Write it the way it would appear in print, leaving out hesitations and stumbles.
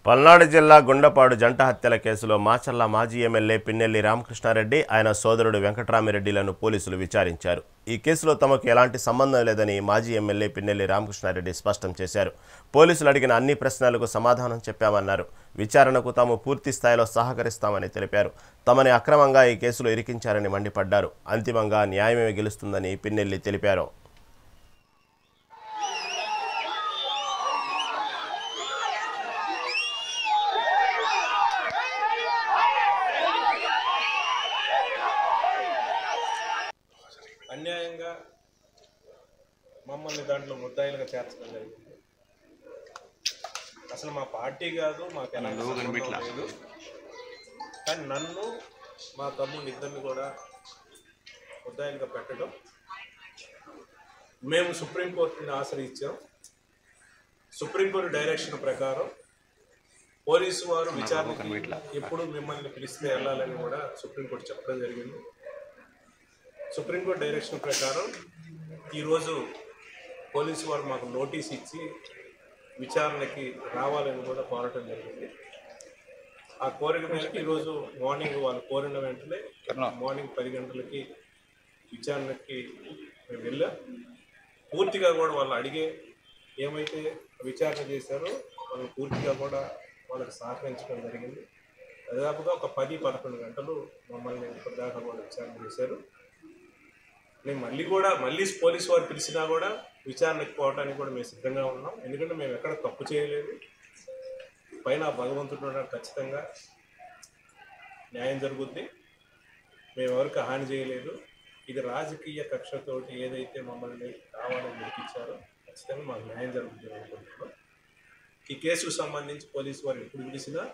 పల్నాడు జిల్లా గుండపాడు జంట హత్యల కేసులో మాచర్ల మాజీ ఎమ్మెల్యే పిన్నెల్లి రామకృష్ణారెడ్డి ఆయన సోదరుడు వెంకట్రామిరెడ్డిలను పోలీసులు విచారించారు. ఈ కేసులో తమకు ఎలాంటి సంబంధం లేదని మాజీ ఎమ్మెల్యే పిన్నెల్లి రామకృష్ణారెడ్డి స్పష్టం చేశారు. పోలీసులు అడిగిన అన్ని ప్రశ్నలకు సమాధానం చెప్పామన్నారు. విచారణకు తాము పూర్తి స్థాయిలో సహకరిస్తామని తెలిపారు. తమని అక్రమంగా ఈ కేసులో ఇరికించారని మండిపడ్డారు. అంతిమంగా న్యాయమే గెలుస్తుందని పిన్నెల్లి తెలిపారు. అన్యాయంగా మమ్మల్ని దాంట్లో ముద్దాయిలుగా చేర్చడం జరిగింది. అసలు మా పార్టీ కాదు, మాకు ఎలాంటి సంబంధం లేదు. కానీ నన్ను మా తమ్ముడిని ఇద్దరిని కూడా ముద్దాయిలుగా పెట్టడం, మేము సుప్రీంకోర్టుని ఆశ్రయించాం. సుప్రీంకోర్టు డైరెక్షన్ ప్రకారం పోలీసు వారు విచారణకి ఎప్పుడు మిమ్మల్ని పిలిస్తే వెళ్ళాలని కూడా సుప్రీంకోర్టు చెప్పడం జరిగింది. సుప్రీంకోర్టు డైరెక్షన్ ప్రకారం ఈరోజు పోలీసు వారు మాకు నోటీస్ ఇచ్చి విచారణకి రావాలని కూడా కోరటం జరిగింది. ఆ కోరిక మేరకు ఈరోజు మార్నింగ్ వాళ్ళు కోరిన వెంటనే మార్నింగ్ 10 గంటలకి విచారణకి మేము వెళ్ళాం. పూర్తిగా కూడా వాళ్ళు అడిగే ఏమైతే విచారణ చేశారో వాళ్ళు పూర్తిగా కూడా వాళ్ళకి సహకరించడం జరిగింది. దాదాపుగా ఒక 10-11 గంటలు మమ్మల్ని ఇప్పటిదాకా కూడా విచారణ చేశారు. మేము మళ్ళీ పోలీసు వారు పిలిచినా కూడా విచారణకు పోవడానికి కూడా మేము సిద్ధంగా ఉన్నాం. ఎందుకంటే మేము ఎక్కడ తప్పు చేయలేదు. పైన భగవంతుడు ఖచ్చితంగా న్యాయం జరుగుద్ది. మేము ఎవరికి హాని చేయలేదు. ఇది రాజకీయ కక్షతోటి ఏదైతే మమ్మల్ని కావాలని నిర్మించారో ఖచ్చితంగా మాకు న్యాయం జరుగుతుంది అనుకుంటున్నాం. ఈ కేసుకు సంబంధించి పోలీసు వారు ఎప్పుడు పిలిచినా